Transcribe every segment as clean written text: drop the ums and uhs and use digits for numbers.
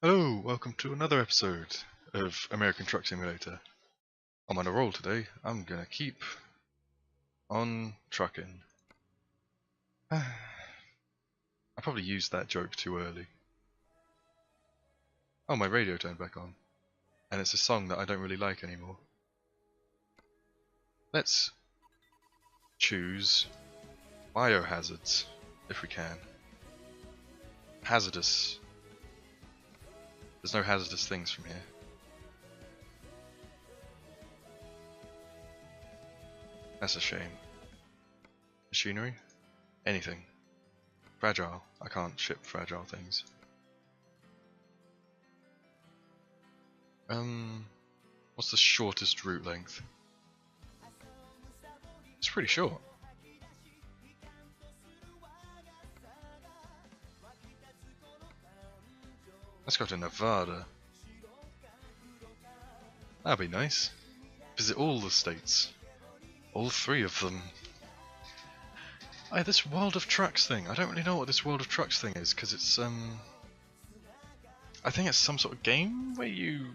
Hello, welcome to another episode of American Truck Simulator. I'm on a roll today. I'm gonna keep on trucking. I probably used that joke too early. Oh, my radio turned back on. And it's a song that I don't really like anymore. Let's choose biohazards, if we can. Hazardous. There's no hazardous things from here. That's a shame. Machinery? Anything. Fragile. I can't ship fragile things. What's the shortest route length? It's pretty short. Let's go to Nevada. That'd be nice. Visit all the states. All three of them. This World of Trucks thing. I don't really know what this World of Trucks thing is, because it's, I think it's some sort of game where you...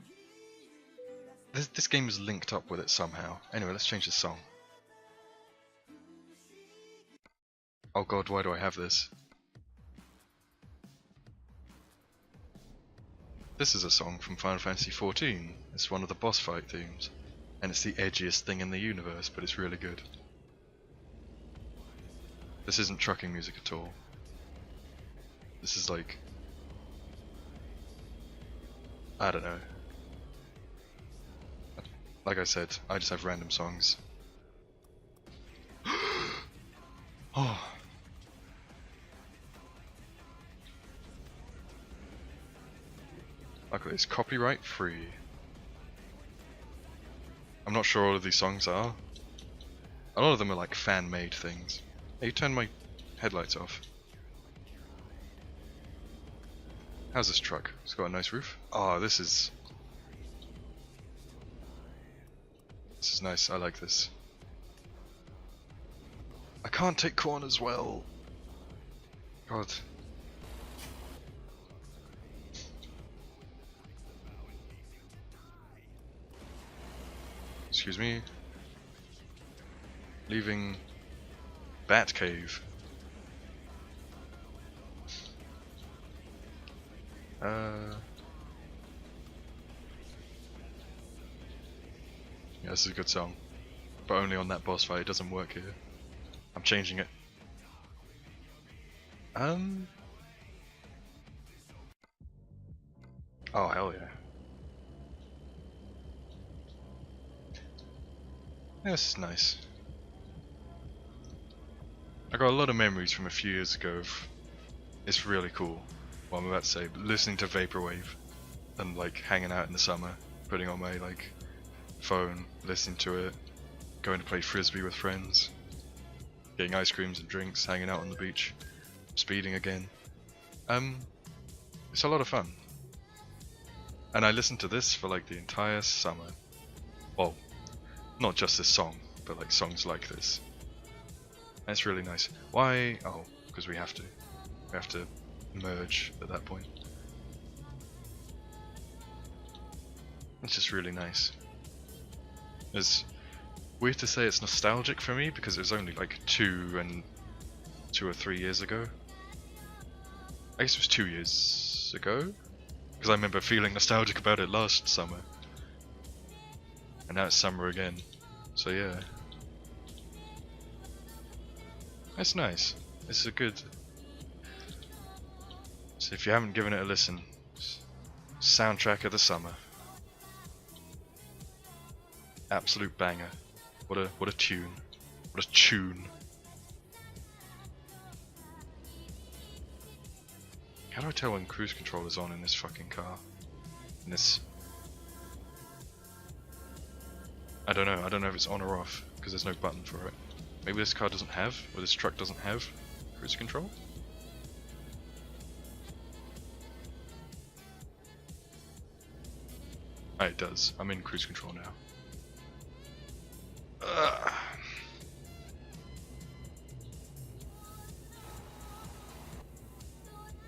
This game is linked up with it somehow. Anyway, let's change the song. Oh god, why do I have this? This is a song from Final Fantasy XIV. It's one of the boss fight themes. And it's the edgiest thing in the universe, but it's really good. This isn't trucking music at all. This is like... I don't know. Like I said, I just have random songs. Oh. Look at this, copyright free. I'm not sure all of these songs are. A lot of them are like fan-made things. Hey, you turned my headlights off. How's this truck? It's got a nice roof. Oh, this is nice. I like this. I can't take corners well. God. Excuse me. Leaving Batcave. Yeah, this is a good song. But only on that boss fight, it doesn't work here. I'm changing it. Oh, hell yeah. Yeah, this is nice. I got a lot of memories from a few years ago of... It's really cool, what I'm about to say, but listening to Vaporwave and like hanging out in the summer, putting on my like phone, listening to it, going to play frisbee with friends, getting ice creams and drinks, hanging out on the beach, speeding again. It's a lot of fun. And I listened to this for like the entire summer. Well, not just this song, but like songs like this. And it's really nice. Why? Oh, because we have to. We have to merge at that point. It's just really nice. It's weird to say it's nostalgic for me because it was only like 2 or 3 years ago. I guess it was 2 years ago, because I remember feeling nostalgic about it last summer. And now it's summer again, so yeah. That's nice. This is a good... So if you haven't given it a listen, soundtrack of the summer. Absolute banger. What a tune. What a tune. How do I tell when cruise control is on in this fucking car? In this... I don't know if it's on or off, because there's no button for it. Maybe this car doesn't have, or this truck doesn't have, cruise control? Oh, it does. I'm in cruise control now. I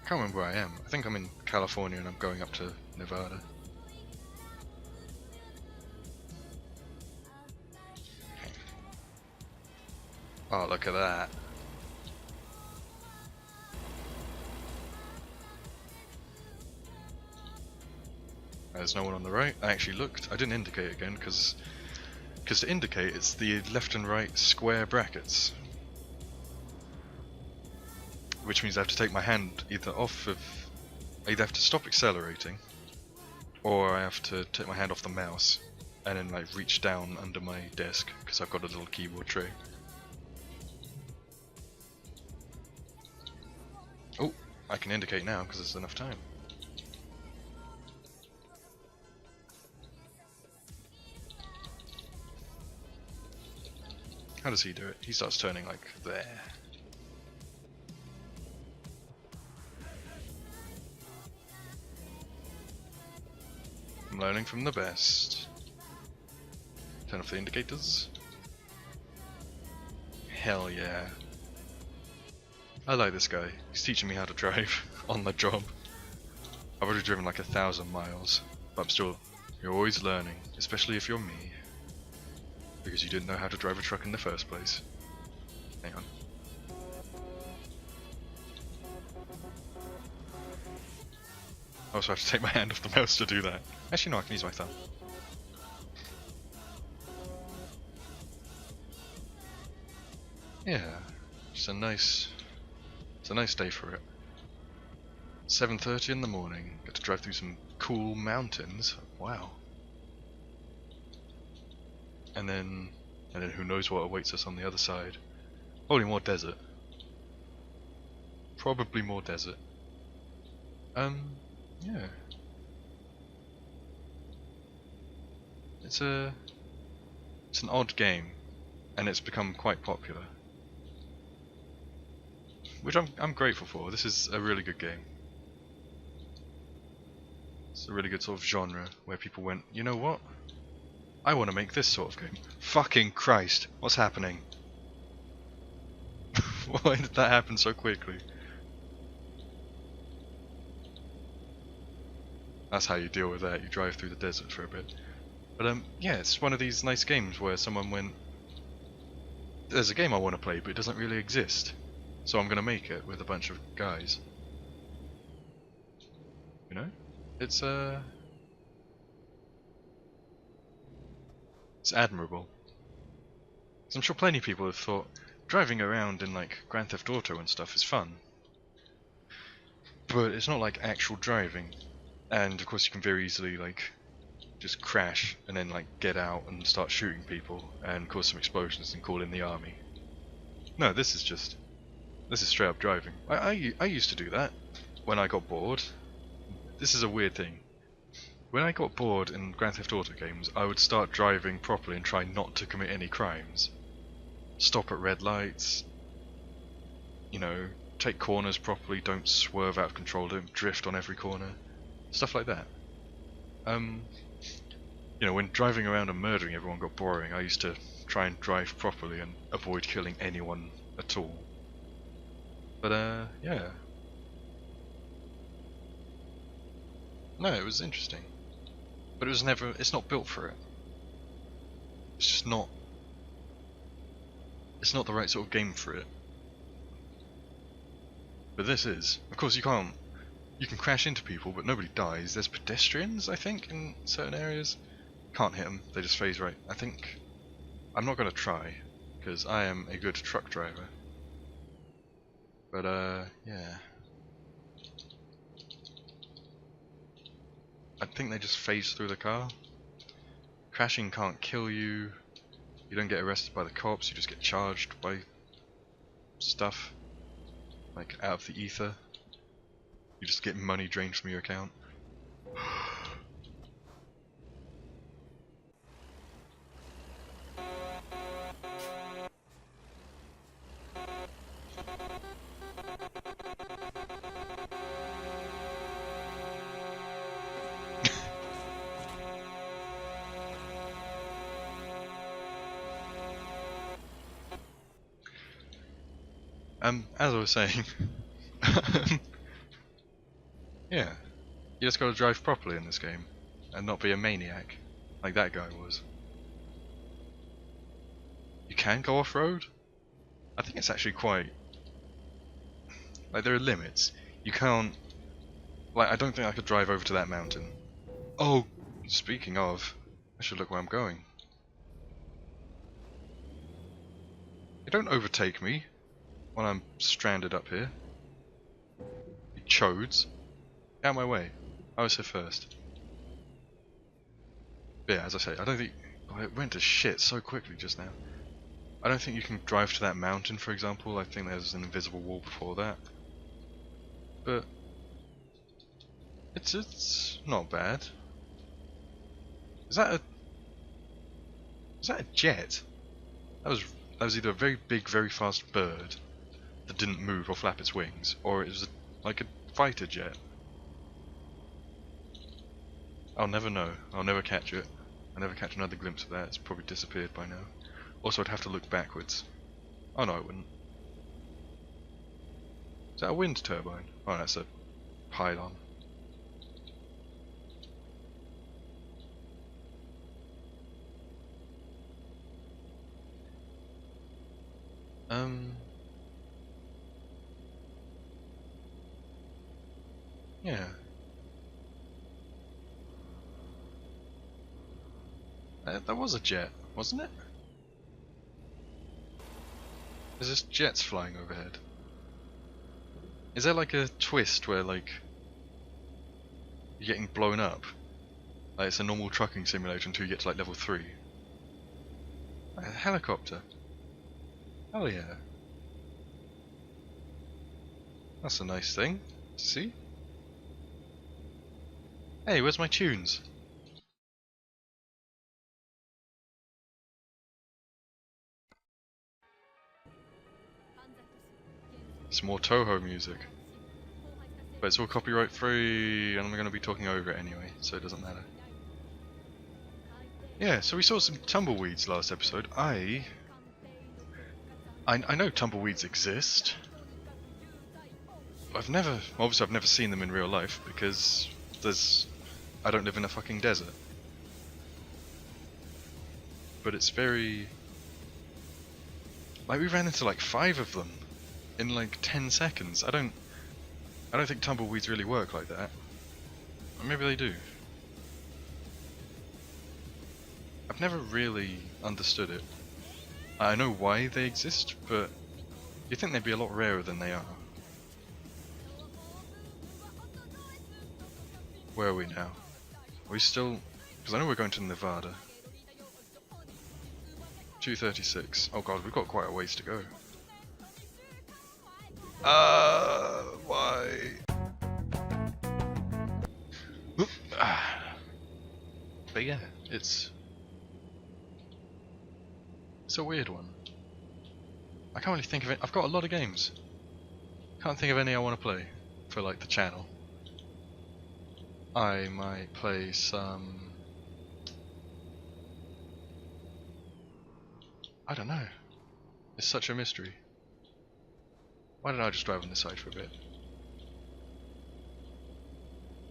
can't remember where I am. I think I'm in California and I'm going up to Nevada. Oh, look at that. There's no one on the right. I actually looked. I didn't indicate again because to indicate it's the left and right square brackets. Which means I have to take my hand either off of... I either have to stop accelerating or I have to take my hand off the mouse and then like reach down under my desk because I've got a little keyboard tray. Oh, I can indicate now because there's enough time. How does he do it? He starts turning like there. I'm learning from the best. Turn off the indicators. Hell yeah. I like this guy. He's teaching me how to drive on the job. I've already driven like 1,000 miles, but you're always learning, especially if you're me. Because you didn't know how to drive a truck in the first place. Hang on. I also have to take my hand off the mouse to do that. Actually no, I can use my thumb. Yeah, it's a nice day for it. 7:30 in the morning, get to drive through some cool mountains. Wow. And then who knows what awaits us on the other side. Probably more desert. Probably more desert. Yeah. It's an odd game, and it's become quite popular. Which I'm grateful for. This is a really good game. It's a really good sort of genre where people went, you know what? I want to make this sort of game. Fucking Christ, what's happening? Why did that happen so quickly? That's how you deal with that, you drive through the desert for a bit. But yeah, it's one of these nice games where someone went, there's a game I want to play but it doesn't really exist. So I'm gonna make it with a bunch of guys. You know? It's admirable. Because I'm sure plenty of people have thought driving around in like Grand Theft Auto and stuff is fun. But it's not like actual driving. And of course you can very easily like just crash and then like get out and start shooting people and cause some explosions and call in the army. No, this is straight up driving. I used to do that when I got bored. This is a weird thing. When I got bored in Grand Theft Auto games, I would start driving properly and try not to commit any crimes. Stop at red lights, you know, take corners properly, don't swerve out of control, don't drift on every corner. Stuff like that. You know, when driving around and murdering everyone got boring, I used to try and drive properly and avoid killing anyone at all. But yeah. No, it was interesting. But it's not built for it. It's just not... It's not the right sort of game for it. But this is. Of course you can crash into people, but nobody dies. There's pedestrians, I think, in certain areas. Can't hit them, they just phase right. I think... I'm not going to try, because I am a good truck driver. But yeah. I think they just phase through the car. Crashing can't kill you. You don't get arrested by the cops, you just get charged by stuff. Like out of the ether. You just get money drained from your account. As I was saying, yeah, You just gotta drive properly in this game, and not be a maniac, like that guy was. You can go off-road? I think it's actually quite... like, there are limits. You can't... like, I don't think I could drive over to that mountain. Oh, speaking of, I should look where I'm going. You don't overtake me when I'm stranded up here. You chodes. Out of my way. I was here first. But yeah, as I say, I don't think... oh, it went to shit so quickly just now. I don't think you can drive to that mountain, for example. I think there's an invisible wall before that. But... it's not bad. Is that a... is that a jet? That was either a very big, very fast bird that didn't move or flap its wings, or it was like a fighter jet. I'll never know. I'll never catch it. I'll never catch another glimpse of that. It's probably disappeared by now. Also, I'd have to look backwards. Oh no, I wouldn't. Is that a wind turbine? Oh, that's a pylon. Yeah. That was a jet, wasn't it? There's just jets flying overhead. Is there like a twist where like you're getting blown up? Like it's a normal trucking simulator until you get to like level 3. A helicopter. Oh yeah. That's a nice thing to see. Hey, where's my tunes? It's more Toho music. But it's all copyright free, and I'm going to be talking over it anyway, so it doesn't matter. Yeah, so we saw some tumbleweeds last episode. I know tumbleweeds exist. Obviously I've never seen them in real life, because I don't live in a fucking desert. But it's very... like, we ran into like 5 of them in like 10 seconds. I don't think tumbleweeds really work like that. Or maybe they do. I've never really understood it. I know why they exist, but you'd think they'd be a lot rarer than they are. Where are we now? Are we still... because I know we're going to Nevada. 236. Oh god, we've got quite a ways to go. Why? But yeah, it's a weird one. I can't really think of it. I've got a lot of games. Can't think of any I want to play for like the channel. I might play some... I don't know. It's such a mystery. Why don't I just drive on this side for a bit?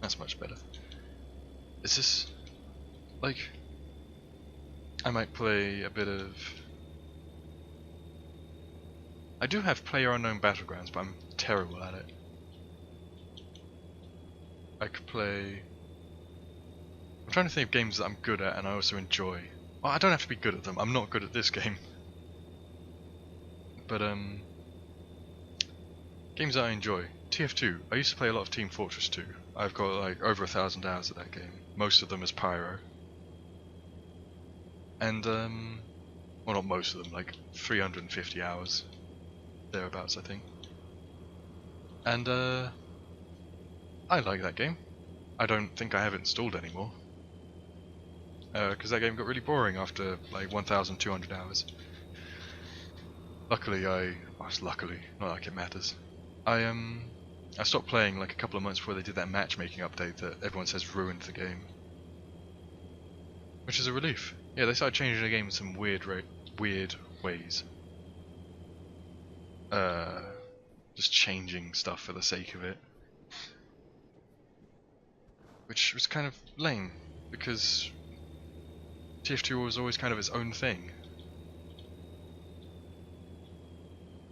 That's much better. Is this... like... I might play a bit of... I do have PlayerUnknown Battlegrounds, but I'm terrible at it. I could play... I'm trying to think of games that I'm good at and I also enjoy. Well, I don't have to be good at them. I'm not good at this game. But, games that I enjoy. TF2. I used to play a lot of Team Fortress 2. I've got like over 1,000 hours of that game. Most of them as Pyro. And, well, not most of them, like 350 hours. Thereabouts, I think. And, I like that game. I don't think I have it installed anymore. Because that game got really boring after like 1,200 hours. Luckily luckily, not like it matters. I stopped playing like a couple of months before they did that matchmaking update that everyone says ruined the game. Which is a relief. Yeah, they started changing the game in some weird ways. Just changing stuff for the sake of it. which was kind of lame because TF2 was always kind of its own thing.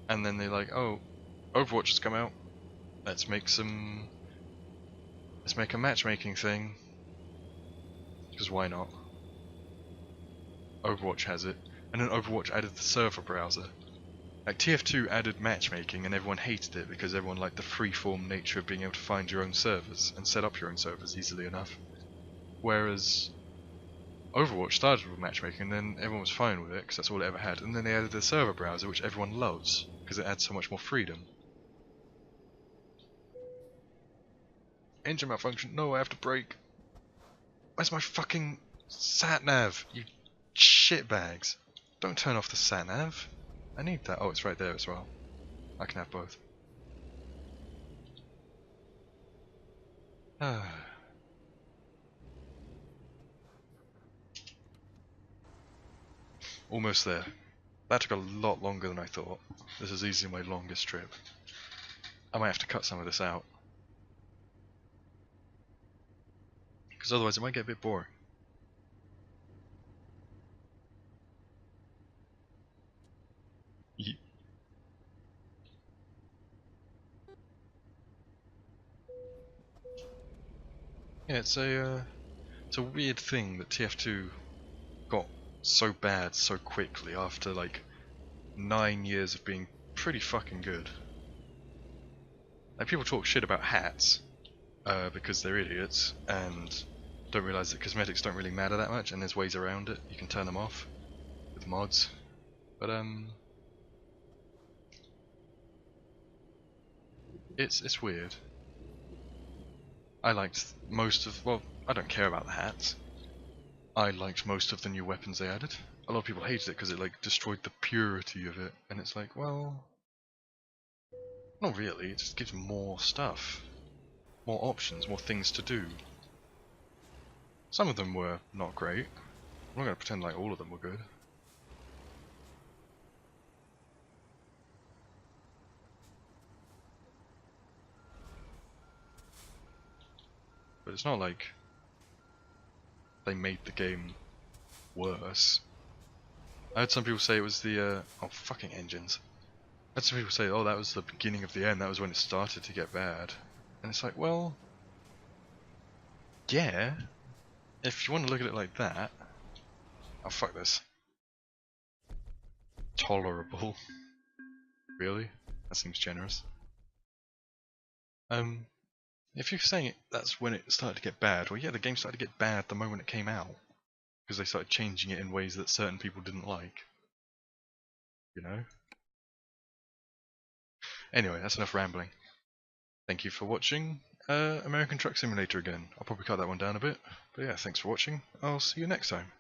And then they're like, oh, Overwatch has come out. Let's make a matchmaking thing. Because why not? Overwatch has it. And then Overwatch added the server browser. Like TF2 added matchmaking and everyone hated it because everyone liked the freeform nature of being able to find your own servers and set up your own servers easily enough. Whereas Overwatch started with matchmaking and then everyone was fine with it because that's all it ever had. And then they added the server browser, which everyone loves because it adds so much more freedom. Engine malfunction. No, I have to brake. Where's my fucking sat-nav, you shitbags? Don't turn off the sat-nav. I need that. Oh, it's right there as well. I can have both. Almost there. That took a lot longer than I thought. This is easily my longest trip. I might have to cut some of this out. Because otherwise it might get a bit boring. Yeah, it's a weird thing that TF2 got so bad so quickly after like 9 years of being pretty fucking good. Like people talk shit about hats because they're idiots and don't realise that cosmetics don't really matter that much and there's ways around it. You can turn them off with mods. But it's weird. I liked most of, well, I don't care about the hats. I liked most of the new weapons they added. A lot of people hated it because it like destroyed the purity of it, and it's like, well, not really. It just gives more stuff, more options, more things to do. Some of them were not great. I'm not going to pretend like all of them were good. But it's not like they made the game worse. I heard some people say it was the, oh fucking engines. I had some people say, oh that was the beginning of the end, that was when it started to get bad. And it's like, well, yeah, if you want to look at it like that. Oh fuck this. Tolerable. Really? That seems generous. If you're saying that's when it started to get bad, well yeah, the game started to get bad the moment it came out. Because they started changing it in ways that certain people didn't like. You know? Anyway, that's enough rambling. Thank you for watching American Truck Simulator again. I'll probably cut that one down a bit. But yeah, thanks for watching. I'll see you next time.